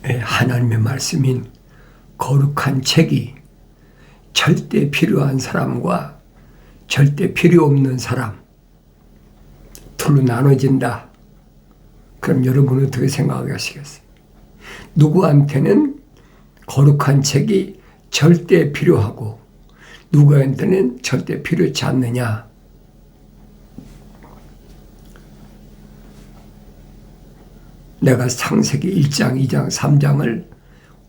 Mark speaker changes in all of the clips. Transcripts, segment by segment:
Speaker 1: 하나님의 말씀인 거룩한 책이 절대 필요한 사람과 절대 필요 없는 사람 둘로 나눠진다. 그럼 여러분은 어떻게 생각하시겠어요? 누구한테는 거룩한 책이 절대 필요하고 누구한테는 절대 필요치 않느냐? 내가 창세기 1장, 2장, 3장을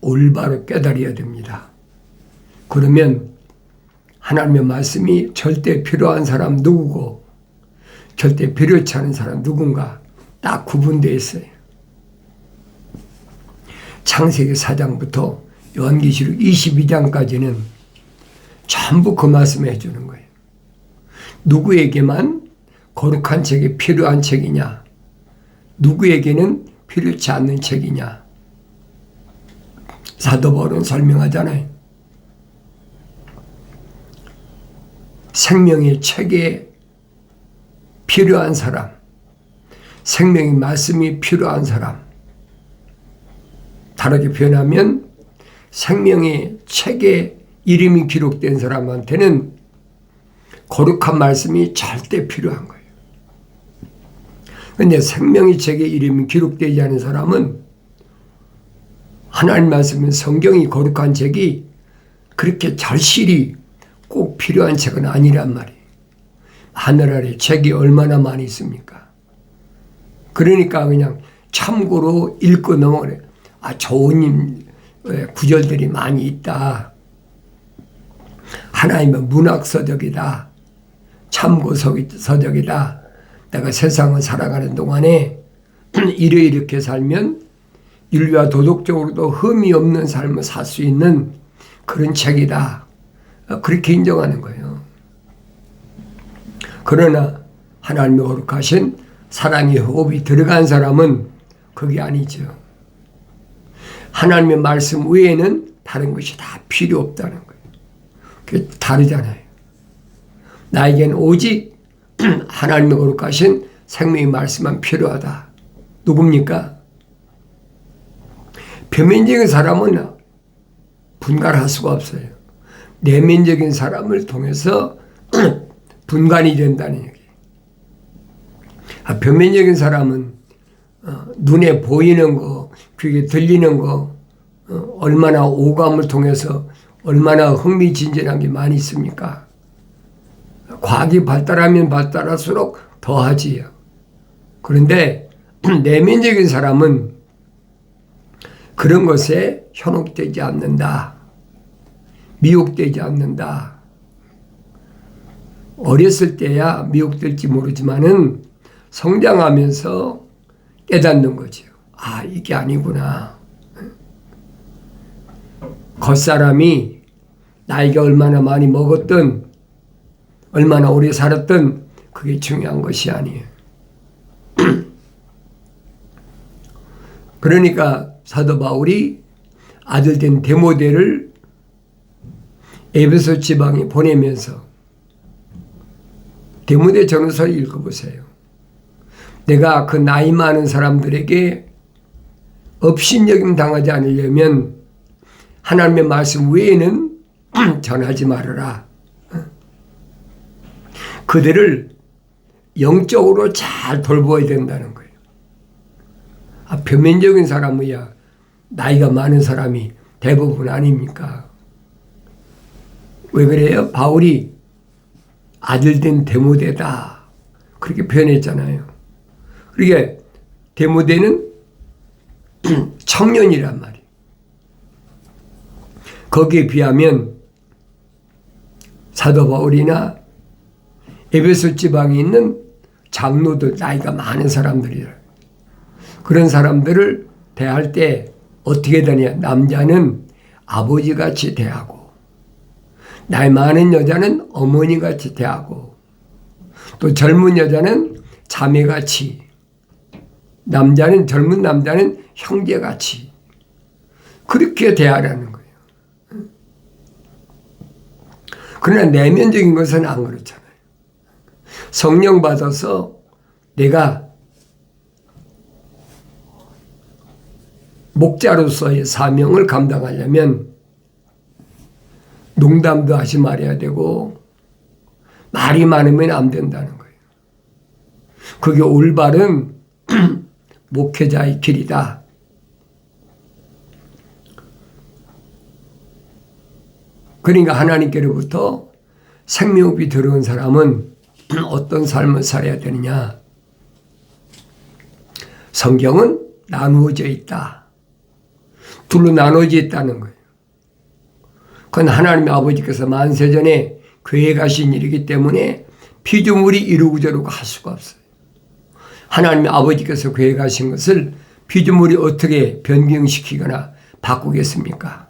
Speaker 1: 올바로 깨달아야 됩니다. 그러면 하나님의 말씀이 절대 필요한 사람 누구고 절대 필요치 않은 사람 누군가 딱 구분되어 있어요. 창세기 4장부터 요한계시록 22장까지는 전부 그 말씀을 해주는 거예요. 누구에게만 거룩한 책이 필요한 책이냐, 누구에게는 필요치 않는 책이냐. 사도 바울은 설명하잖아요. 생명의 책에 필요한 사람, 생명의 말씀이 필요한 사람, 다르게 표현하면 생명의 책에 이름이 기록된 사람한테는 거룩한 말씀이 절대 필요한 거예요. 그런데 생명의 책에 이름이 기록되지 않은 사람은 하나님 말씀은 성경이 거룩한 책이 그렇게 절실히 꼭 필요한 책은 아니란 말이에요. 하늘 아래 책이 얼마나 많이 있습니까? 그러니까 그냥 참고로 읽고 넘어가래. 좋은 구절들이 많이 있다. 하나님은 문학서적이다. 참고서적이다. 내가 세상을 살아가는 동안에 이렇게 살면 윤리와 도덕적으로도 흠이 없는 삶을 살 수 있는 그런 책이다. 그렇게 인정하는 거예요. 그러나 하나님의 거룩하신 사랑의 호흡이 들어간 사람은 그게 아니죠. 하나님의 말씀 외에는 다른 것이 다 필요 없다는 거예요. 그게 다르잖아요. 나에겐 오직 하나님의 거룩하신 생명의 말씀만 필요하다. 누굽니까? 표면적인 사람은 분간할 수가 없어요. 내면적인 사람을 통해서 분간이 된다는 얘기예요. 표면적인 사람은 눈에 보이는 거, 귀에 들리는 거, 얼마나 오감을 통해서 얼마나 흥미진진한 게 많이 있습니까? 과학이 발달하면 발달할수록 더하지요. 그런데 내면적인 사람은 그런 것에 현혹되지 않는다. 미혹되지 않는다. 어렸을 때야 미혹될지 모르지만은 성장하면서 깨닫는 거죠. 이게 아니구나. 겉사람이 나이가 얼마나 많이 먹었든 얼마나 오래 살았든 그게 중요한 것이 아니에요. 그러니까 사도 바울이 아들 된 디모데를 에베소 지방에 보내면서 디모데 전서를 읽어보세요. 내가 그 나이 많은 사람들에게 업신여김 당하지 않으려면 하나님의 말씀 외에는 전하지 말아라. 그들을 영적으로 잘 돌보아야 된다는 거예요. 표면적인 사람이야 나이가 많은 사람이 대부분 아닙니까? 왜 그래요? 바울이 아들 된 디모데다 그렇게 표현했잖아요. 그러니까 디모데는 청년이란 말이에요. 거기에 비하면 사도 바울이나 에베소 지방에 있는 장로들, 나이가 많은 사람들이라. 그런 사람들을 대할 때 어떻게 되냐? 남자는 아버지같이 대하고 나이 많은 여자는 어머니같이 대하고 또 젊은 여자는 자매같이, 젊은 남자는 형제같이 그렇게 대하라는 거예요. 그러나 내면적인 것은 안 그렇잖아요. 성령 받아서 내가 목자로서의 사명을 감당하려면 농담도 하지 말아야 되고 말이 많으면 안 된다는 거예요. 그게 올바른 목회자의 길이다. 그러니까 하나님께로부터 생명이 들어온 사람은 어떤 삶을 살아야 되느냐. 성경은 나누어져 있다. 둘로 나누어져 있다는 거예요. 그건 하나님의 아버지께서 만세전에 계획하신 일이기 때문에 피조물이 이루고 저루고 할 수가 없어요. 하나님의 아버지께서 계획하신 것을 피조물이 어떻게 변경시키거나 바꾸겠습니까?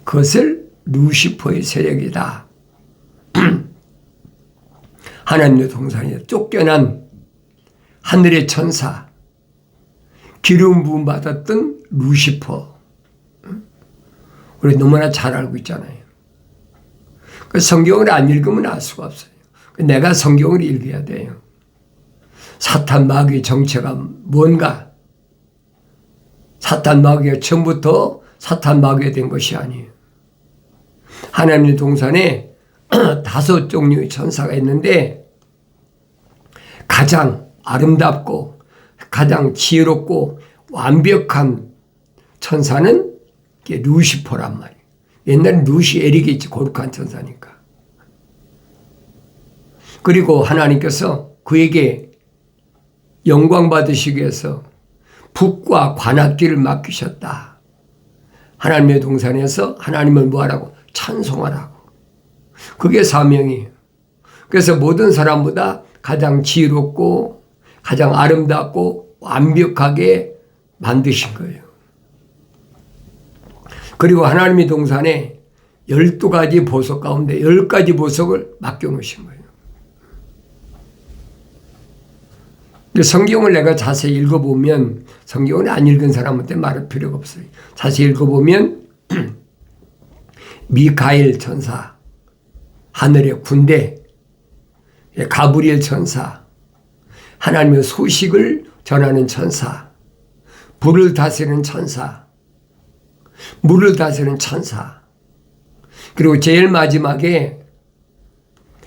Speaker 1: 그것을 루시퍼의 세력이다. 하나님의 동산에 쫓겨난 하늘의 천사, 기름 부음 받았던 루시퍼. 우리 너무나 잘 알고 있잖아요. 그 성경을 안 읽으면 알 수가 없어요. 내가 성경을 읽어야 돼요. 사탄 마귀의 정체가 뭔가? 사탄 마귀가 처음부터 사탄 마귀가 된 것이 아니에요. 하나님의 동산에 5 종류의 천사가 있는데 가장 아름답고 가장 지혜롭고 완벽한 천사는 루시퍼란 말이에요. 옛날에 루시엘이겠지, 거룩한 천사니까. 그리고 하나님께서 그에게 영광 받으시기 위해서 북과 관악기를 맡기셨다. 하나님의 동산에서 하나님을 뭐하라고? 찬송하라고. 그게 사명이에요. 그래서 모든 사람보다 가장 지혜롭고 가장 아름답고 완벽하게 만드신 거예요. 그리고 하나님의 동산에 12가지 보석 가운데 10가지 보석을 맡겨놓으신 거예요. 성경을 내가 자세히 읽어보면, 성경을 안 읽은 사람한테 말할 필요가 없어요. 자세히 읽어보면 미카엘 천사, 하늘의 군대, 가브리엘 천사, 하나님의 소식을 전하는 천사, 불을 다스리는 천사, 물을 다스리는 천사, 그리고 제일 마지막에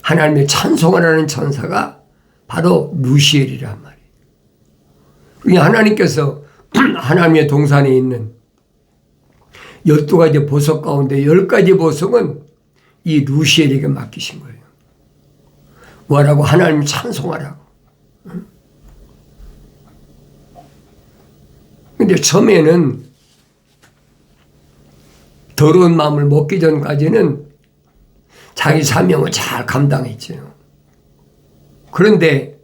Speaker 1: 하나님의 찬송을 하는 천사가 바로 루시엘이란 말이에요. 그러니까 하나님께서 하나님의 동산에 있는 12가지 보석 가운데 10가지 보석은 이 루시엘에게 맡기신 거예요. 뭐라고? 하나님 찬송하라고. 근데 처음에는 더러운 마음을 먹기 전까지는 자기 사명을 잘 감당했죠. 그런데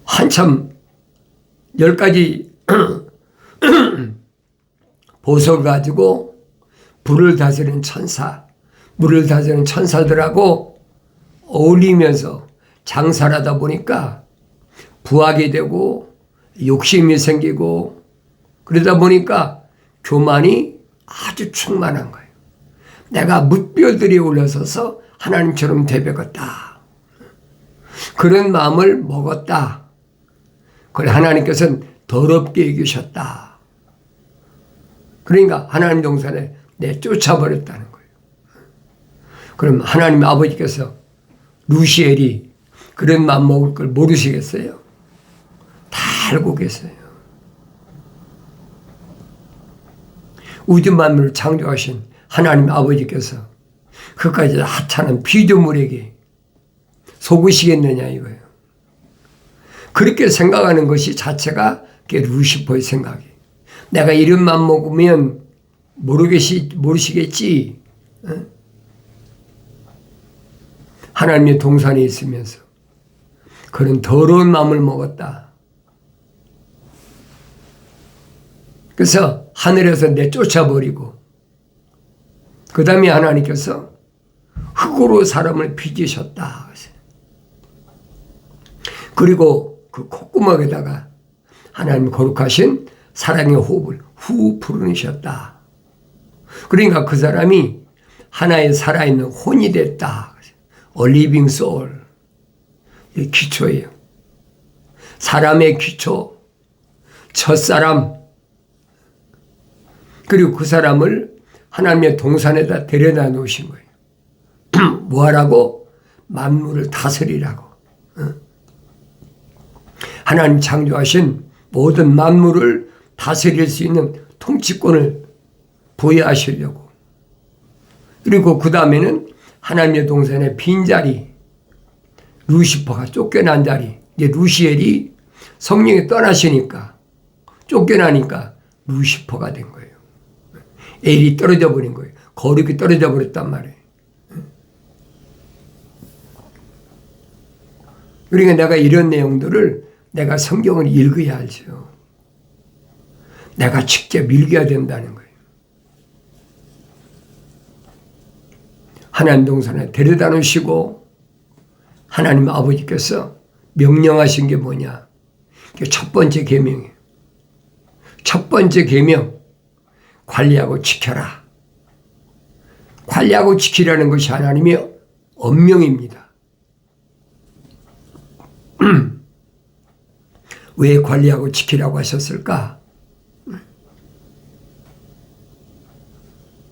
Speaker 1: 한참 10가지 보석을 가지고 불을 다스리는 천사, 물을 다스리는 천사들하고 어울리면서 장사를 하다 보니까 부하게 되고 욕심이 생기고 그러다 보니까 교만이 아주 충만한 거예요. 내가 뭇별들이 올라서서 하나님처럼 되배웠다. 그런 마음을 먹었다. 그래 하나님께서는 더럽게 여기셨다. 그러니까 하나님 동산에 내쫓아버렸다는 거예요. 그럼 하나님 아버지께서 루시엘이 그런 마음 먹을 걸 모르시겠어요? 다 알고 계세요. 우주 만물을 창조하신 하나님 아버지께서 그까지 하찮은 피조물에게 속으시겠느냐 이거예요. 그렇게 생각하는 것이 자체가 루시퍼의 생각이에요. 내가 이름만 먹으면 모르시겠지. 하나님의 동산에 있으면서 그런 더러운 마음을 먹었다. 그래서 하늘에서 내쫓아버리고 그 다음에 하나님께서 흙으로 사람을 빚으셨다. 그리고 그 콧구멍에다가 하나님 거룩하신 사랑의 호흡을 후 불어넣으셨다. 그러니까 그 사람이 하나의 살아있는 혼이 됐다. A living soul. 이 기초예요. 사람의 기초, 첫사람, 그리고 그 사람을 하나님의 동산에다 데려다 놓으신 거예요. 뭐하라고? 만물을 다스리라고. 하나님 창조하신 모든 만물을 다스릴 수 있는 통치권을 부여하시려고. 그리고 그 다음에는 하나님의 동산의 빈자리, 루시퍼가 쫓겨난 자리, 이제 루시엘이 성령이 떠나시니까 쫓겨나니까 루시퍼가 된 거예요. 엘이 떨어져 버린 거예요. 거룩이 떨어져 버렸단 말이에요. 그러니까 내가 이런 내용들을 내가 성경을 읽어야 알죠. 내가 직접 읽어야 된다는 거예요. 하나님 동산에 데려다 놓으시고 하나님 아버지께서 명령하신 게 뭐냐? 그게 첫 번째 계명이에요. 첫 번째 계명, 관리하고 지켜라. 관리하고 지키라는 것이 하나님의 엄명입니다. 왜 관리하고 지키라고 하셨을까?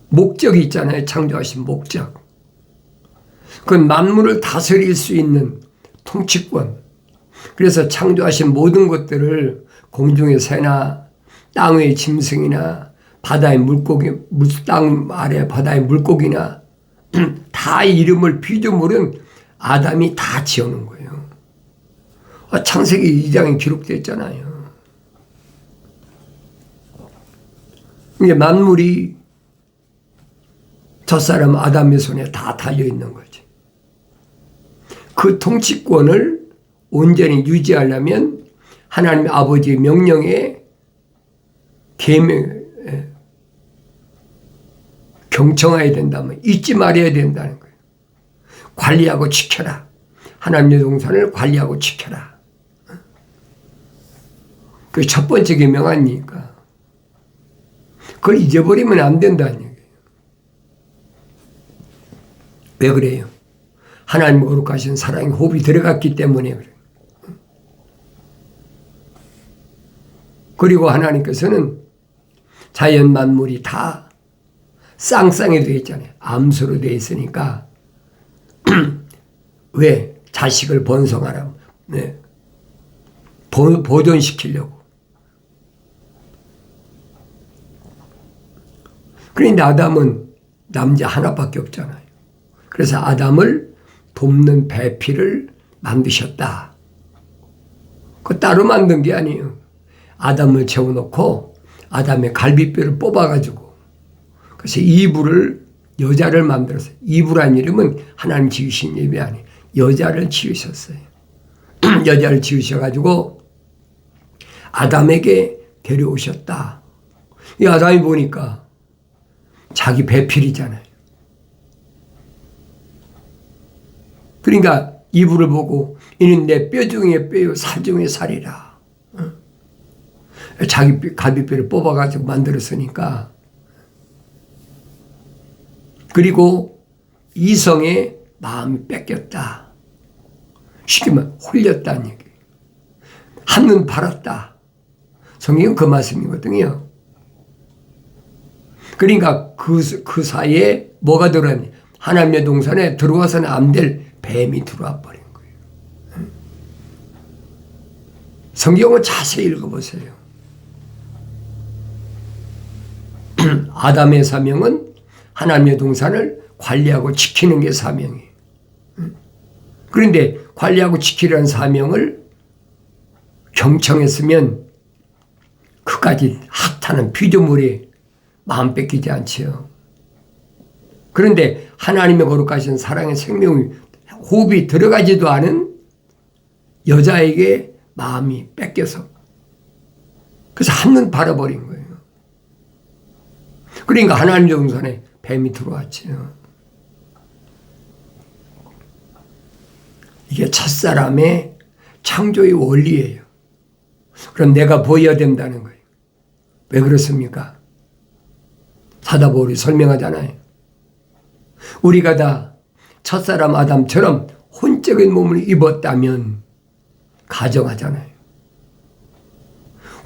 Speaker 1: 목적이 있잖아요. 창조하신 목적. 그건 만물을 다스릴 수 있는 통치권. 그래서 창조하신 모든 것들을 공중의 새나 땅의 짐승이나 바다의 물고기, 땅 아래 바다의 물고기나 다 이름을 피조물은 아담이 다 지어놓은 거예요. 창세기 2장에 기록되어 있잖아요. 이게 만물이 첫사람 아담의 손에 다 달려있는 거지. 그 통치권을 온전히 유지하려면 하나님 아버지의 명령에 경청해야 된다면 잊지 말아야 된다는 거예요. 관리하고 지켜라. 하나님의 동산을 관리하고 지켜라. 그게 첫 번째 계명 아닙니까? 그걸 잊어버리면 안 된다는 얘기예요. 왜 그래요? 하나님 거룩하신 사랑의 호흡이 들어갔기 때문에 그래요. 그리고 하나님께서는 자연 만물이 다 쌍쌍이 되어 있잖아요. 암수로 되어 있으니까 왜? 자식을 번성하라고. 네. 보존시키려고. 그런데 아담은 남자 하나밖에 없잖아요. 그래서 아담을 돕는 배필을 만드셨다. 그거 따로 만든 게 아니에요. 아담을 재워놓고 아담의 갈비뼈를 뽑아가지고 그래서 이브를 여자를 만들었어요. 이브란 이름은 하나님 지으신 이름이 아니에요. 여자를 지으셨어요. 여자를 지으셔가지고 아담에게 데려오셨다. 이 아담이 보니까 자기 배필이잖아요. 그러니까 이브를 보고 이는 내 뼈 중에 뼈요 살 중에 살이라. 자기 갈비뼈를 뽑아가지고 만들었으니까. 그리고 이성의 마음이 뺏겼다. 쉽게 말하면 홀렸다는 얘기예요. 한눈 팔았다. 성경은 그 말씀이거든요. 그러니까 그 사이에 뭐가 들어왔냐. 하나님의 동산에 들어와서는 안 될 뱀이 들어와 버린 거예요. 성경을 자세히 읽어보세요. 아담의 사명은 하나님의 동산을 관리하고 지키는 게 사명이에요. 그런데 관리하고 지키려는 사명을 경청했으면 그까지 핫하는 피조물이 마음 뺏기지 않지요. 그런데 하나님의 거룩하신 사랑의 생명이 호흡이 들어가지도 않은 여자에게 마음이 뺏겨서 그래서 한눈 팔아버린 거예요. 그러니까 하나님의 동산에 뱀이 들어왔지요. 이게 첫사람의 창조의 원리예요. 그럼 내가 보여야 된다는 거예요. 왜 그렇습니까? 사도 바울이 설명하잖아요. 우리가 다 첫사람 아담처럼 혼적인 몸을 입었다면 가정하잖아요.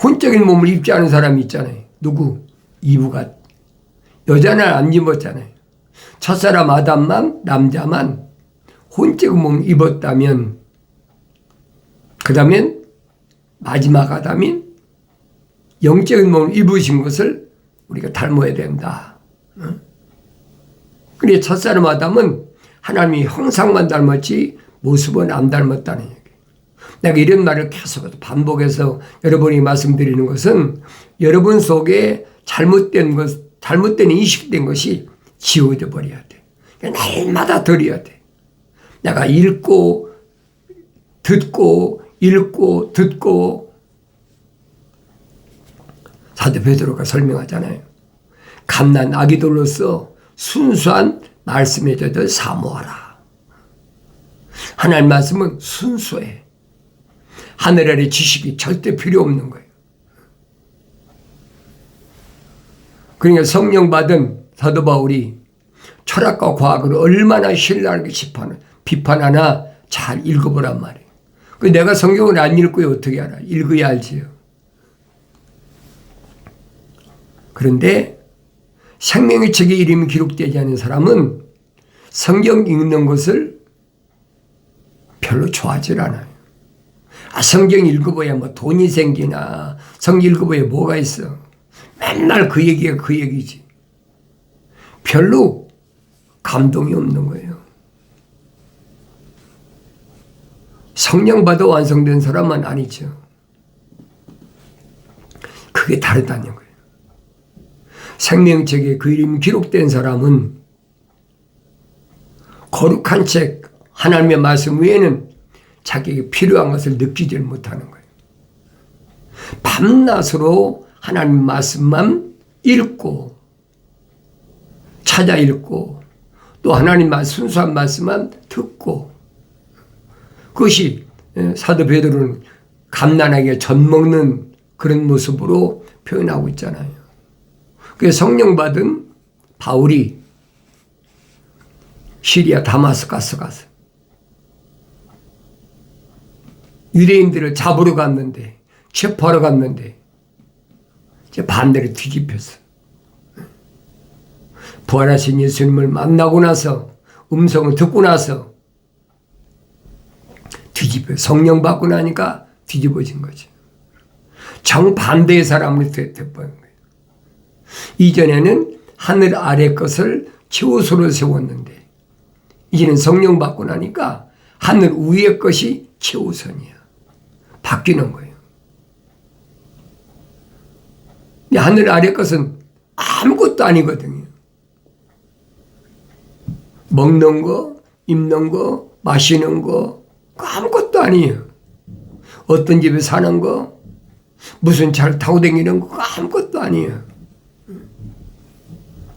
Speaker 1: 혼적인 몸을 입지 않은 사람이 있잖아요. 누구? 이브가. 여자는 안 입었잖아요. 첫사람 아담만, 남자만 혼적인 몸을 입었다면, 그 다음엔 마지막 아담인 영적인 몸을 입으신 것을 우리가 닮아야 된다. 그래, 첫사람 아담은 하나님이 형상만 닮았지 모습은 안 닮았다는 얘기. 내가 이런 말을 계속 반복해서 여러분이 말씀드리는 것은 여러분 속에 잘못된 인식된 것이 지워져 버려야 돼. 날마다 들어야 돼. 내가 읽고 듣고 사도 베드로가 설명하잖아요. 갓난 아기들로서 순수한 말씀의 젖을 사모하라. 하나님 말씀은 순수해. 하늘 아래 지식이 절대 필요 없는 거예요. 그러니까 성령 받은 사도 바울이 철학과 과학을 얼마나 신랄하게 비판하나 잘 읽어보란 말이에요. 내가 성경을 안 읽고요 어떻게 알아? 읽어야 알지요. 그런데 생명의 책에 이름이 기록되지 않은 사람은 성경 읽는 것을 별로 좋아하지 않아요. 성경 읽어봐야 뭐 돈이 생기나, 성경 읽어봐야 뭐가 있어. 맨날 그 얘기가 그 얘기지. 별로 감동이 없는 거예요. 성령 받아 완성된 사람은 아니죠. 그게 다르다는 거예요. 생명책에 그 이름이 기록된 사람은 거룩한 책, 하나님의 말씀 외에는 자기에게 필요한 것을 느끼지 못하는 거예요. 밤낮으로 하나님의 말씀만 읽고 찾아 읽고 또 하나님의 순수한 말씀만 듣고, 그것이 사도 베드로는 갓난아기가 젖 먹는 그런 모습으로 표현하고 있잖아요. 그래서 성령 받은 바울이 시리아 다마스커스 가서 유대인들을 잡으러 갔는데, 체포하러 갔는데 이제 반대로 뒤집혔어. 부활하신 예수님을 만나고 나서, 음성을 듣고 나서 성령 받고 나니까 뒤집어진 거지. 정반대의 사람으로 돼버린 거예요. 이전에는 하늘 아래 것을 최우선으로 세웠는데 이제는 성령 받고 나니까 하늘 위의 것이 최우선이야. 바뀌는 거예요. 하늘 아래 것은 아무것도 아니거든요. 먹는 거, 입는 거, 마시는 거 아무것도 아니에요. 어떤 집에 사는 거, 무슨 차를 타고 다니는 거 아무것도 아니에요.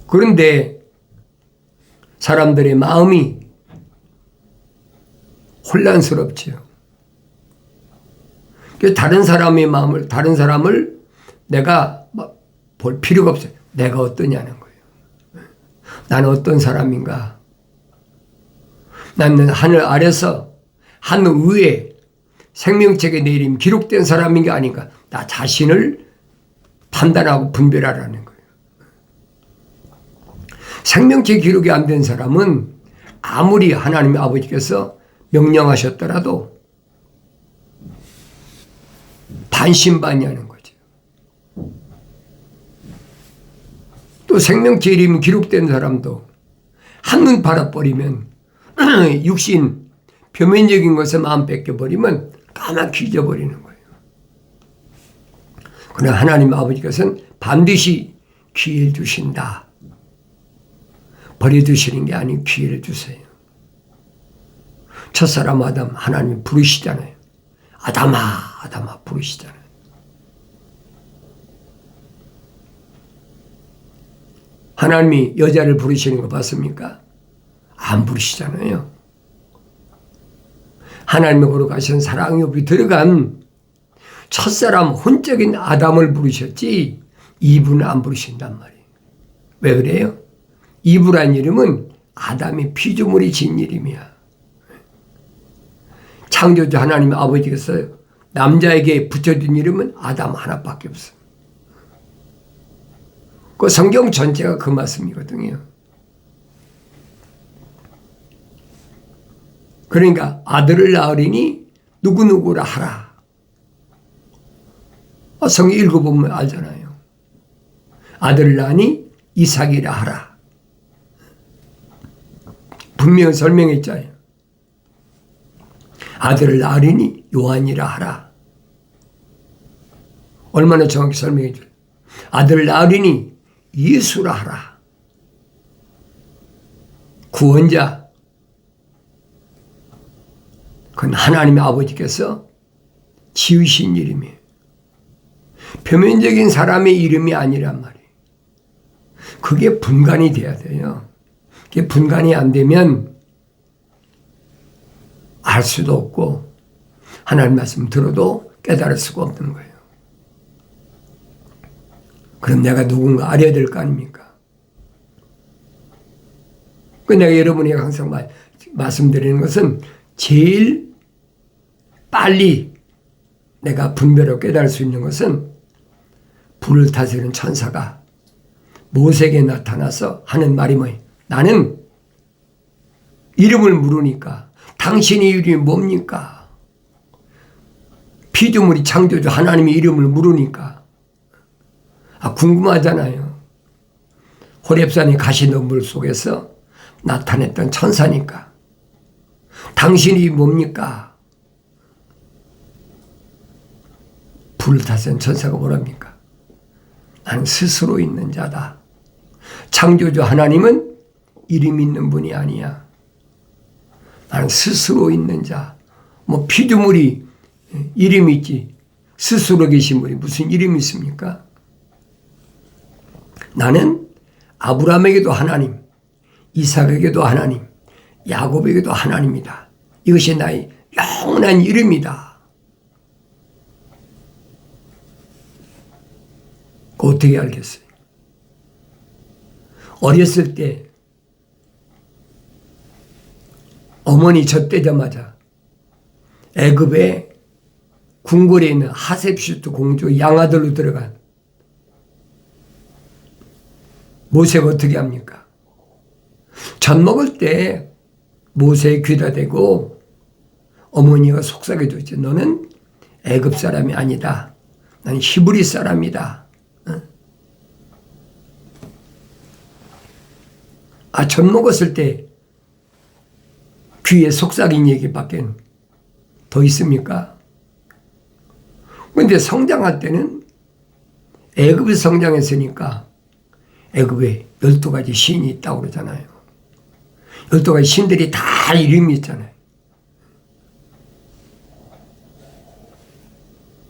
Speaker 1: 그런데 사람들의 마음이 혼란스럽지요. 다른 사람의 마음을, 다른 사람을 내가 볼 필요가 없어요. 내가 어떠냐는 거예요. 나는 어떤 사람인가? 나는 하늘 아래서 하늘 위에 생명책에 내 이름이 기록된 사람인가 아닌가? 나 자신을 판단하고 분별하라는 거예요. 생명책 기록이 안 된 사람은 아무리 하나님의 아버지께서 명령하셨더라도 반신반의하는 거죠. 또 생명책 이름이 기록된 사람도 한눈 팔아버리면 육신 표면적인 것에 마음 뺏겨버리면 까맣게 잊어버리는 거예요. 그러나 하나님 아버지께서는 반드시 기회를 주신다. 버려두시는 게 아니고 기회를 주세요. 첫사람 아담 하나님이 부르시잖아요. 아담아, 아담아 부르시잖아요. 하나님이 여자를 부르시는 거 봤습니까? 안 부르시잖아요. 하나님의 거룩하신 사랑의 옵이 들어간 첫사람 혼적인 아담을 부르셨지 이브는 안 부르신단 말이에요. 왜 그래요? 이브란 이름은 아담의 피조물이 진 이름이야. 창조주 하나님 아버지께서 남자에게 붙여준 이름은 아담 하나밖에 없어. 그 성경 전체가 그 말씀이거든요. 그러니까 아들을 낳으리니 누구누구라 하라. 성경 읽어보면 알잖아요. 아들을 낳으니 이삭이라 하라. 분명히 설명했잖아요. 아들을 낳으리니 요한이라 하라. 얼마나 정확히 설명해 줘요. 아들을 낳으리니 예수라 하라. 구원자. 그건 하나님의 아버지께서 지으신 이름이에요. 표면적인 사람의 이름이 아니란 말이에요. 그게 분간이 돼야 돼요. 그게 분간이 안 되면 알 수도 없고 하나님 말씀 들어도 깨달을 수가 없는 거예요. 그럼 내가 누군가 알아야 될 거 아닙니까? 내가 여러분에게 항상 말씀드리는 것은 제일 빨리 내가 분별하고 깨달을 수 있는 것은 불을 다스리는 천사가 모세에게 나타나서 하는 말이 뭐예요? 나는 이름을 물으니까 당신의 이름이 뭡니까? 피조물이 창조주 하나님의 이름을 물으니까 궁금하잖아요. 호렙산의 가시덤불 속에서 나타냈던 천사니까 당신이 뭡니까? 불을 다스리는 천사가 뭐랍니까? 나는 스스로 있는 자다. 창조주 하나님은 이름 있는 분이 아니야. 나는 스스로 있는 자. 피조물이 이름이 있지 스스로 계신 분이 무슨 이름이 있습니까? 나는 아브라함에게도 하나님, 이삭에게도 하나님, 야곱에게도 하나님이다. 이것이 나의 영원한 이름이다. 어떻게 알겠어요? 어렸을 때 어머니 젖대자마자 애굽의 궁궐에 있는 하셉슈트 공주 양아들로 들어간 모세가 어떻게 합니까? 젖 먹을 때 모세의 귀다 대고 어머니가 속삭여줬지. 너는 애굽 사람이 아니다. 나는 히브리 사람이다. 젖 먹었을 때 귀에 속삭인 얘기밖에 더 있습니까? 그런데 성장할 때는 애굽에 성장했으니까 애굽에 12가지 신이 있다고 그러잖아요. 12가지 신들이 다 이름이 있잖아요.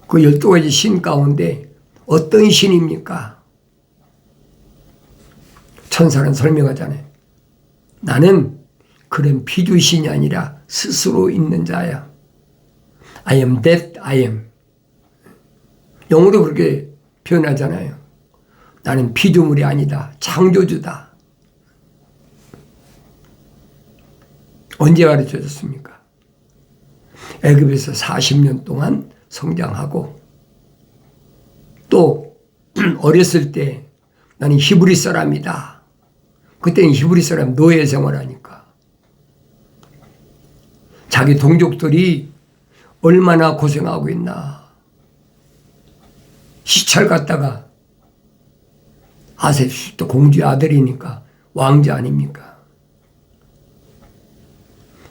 Speaker 1: 그 12가지 신 가운데 어떤 신입니까? 천사는 설명하잖아요. 나는 그런 피주신이 아니라 스스로 있는 자야. I am that I am. 영어로 그렇게 표현하잖아요. 나는 피조물이 아니다. 창조주다. 언제 가르쳐줬습니까? 애굽에서 40년 동안 성장하고 또 어렸을 때 나는 히브리 사람이다. 그때는 히브리 사람 노예 생활하니까 자기 동족들이 얼마나 고생하고 있나. 시찰 갔다가 아셉슈트 공주의 아들이니까 왕자 아닙니까?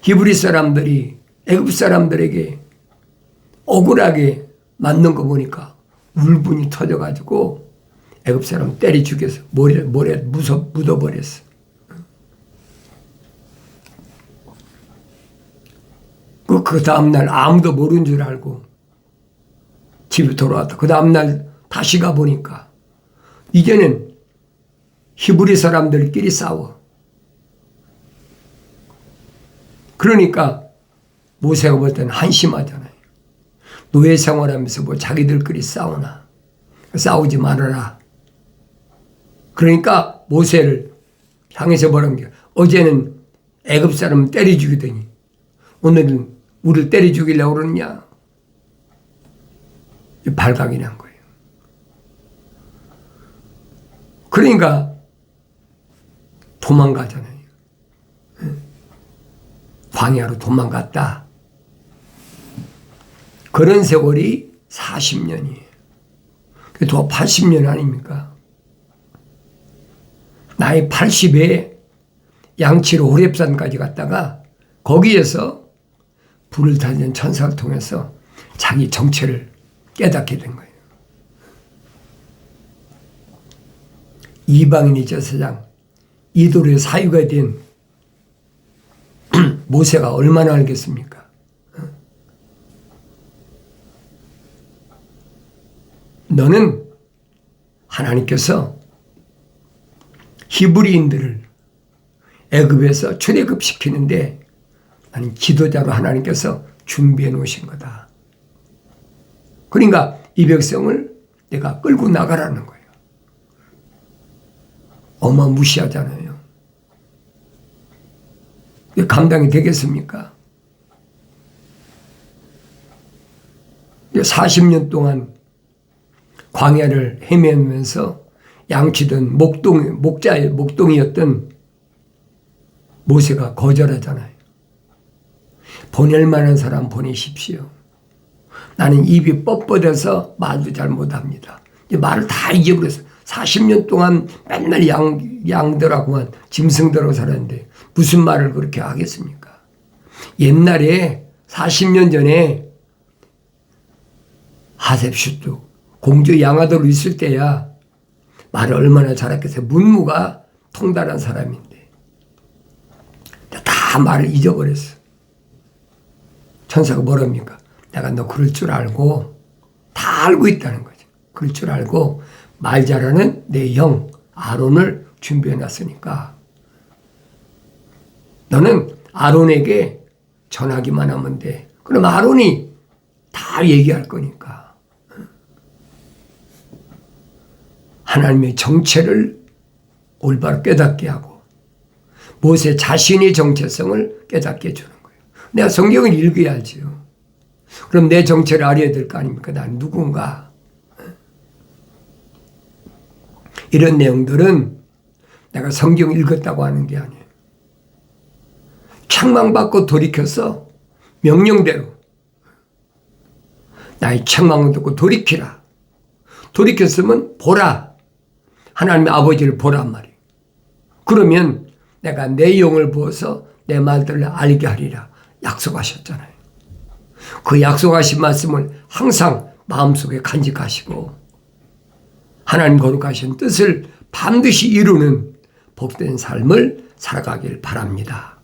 Speaker 1: 히브리 사람들이 애굽 사람들에게 억울하게 맞는 거 보니까 울분이 터져가지고 애굽 사람 때려 죽여서 모래 묻어버렸어. 그 다음날 아무도 모르는 줄 알고 집에 돌아왔다. 그 다음날 다시 가보니까 이제는 히브리 사람들끼리 싸워. 그러니까 모세가 볼 때는 한심하잖아요. 노예 생활하면서 뭐 자기들끼리 싸우나. 싸우지 말아라. 그러니까 모세를 향해서 뭐라는 게 어제는 애굽 사람 때려 죽이더니 오늘은 우리를 때려 죽이려고 그러느냐. 발각이 난 거예요. 그러니까 도망가잖아요. 광야로 도망갔다. 그런 세월이 40년이에요. 또 80년 아닙니까? 나이 80에 양치로 호렙산까지 갔다가 거기에서 불을 타는 천사를 통해서 자기 정체를 깨닫게 된 거예요. 이방인의 제사장 이돌의 사유가 된 모세가 얼마나 알겠습니까? 너는 하나님께서 히브리인들을 애굽에서 출애굽시키는데 나는 지도자로 하나님께서 준비해 놓으신 거다. 그러니까 이 백성을 내가 끌고 나가라는 거예요. 어마무시하잖아요. 감당이 되겠습니까? 40년 동안 광야를 헤매면서 양치던 목동이었던 모세가 거절하잖아요. 보낼 만한 사람 보내십시오. 나는 입이 뻣뻣해서 말도 잘 못합니다. 말을 다 잊어버렸어. 40년 동안 맨날 양들하고만 짐승들하고 살았는데 무슨 말을 그렇게 하겠습니까? 옛날에 40년 전에 하셉슈트 공주 양아들로 있을 때야 말을 얼마나 잘했겠어요. 문무가 통달한 사람인데 다 말을 잊어버렸어. 천사가 뭐랍니까? 내가 너 그럴 줄 알고 다 알고 있다는 거죠. 그럴 줄 알고 말 잘하는 내 형 아론을 준비해놨으니까 너는 아론에게 전하기만 하면 돼. 그럼 아론이 다 얘기할 거니까. 하나님의 정체를 올바로 깨닫게 하고 모세 자신의 정체성을 깨닫게 해주는 거예요. 내가 성경을 읽어야지요. 그럼 내 정체를 알아야 될 거 아닙니까? 난 누군가. 이런 내용들은 내가 성경 읽었다고 하는 게 아니에요. 책망받고 돌이켜서 명령대로 나의 책망을 듣고 돌이키라. 돌이켰으면 보라. 하나님의 아버지를 보란 말이에요. 그러면 내가 내 영을 부어서 내 말들을 알게 하리라 약속하셨잖아요. 그 약속하신 말씀을 항상 마음속에 간직하시고 하나님 거룩하신 뜻을 반드시 이루는 복된 삶을 살아가길 바랍니다.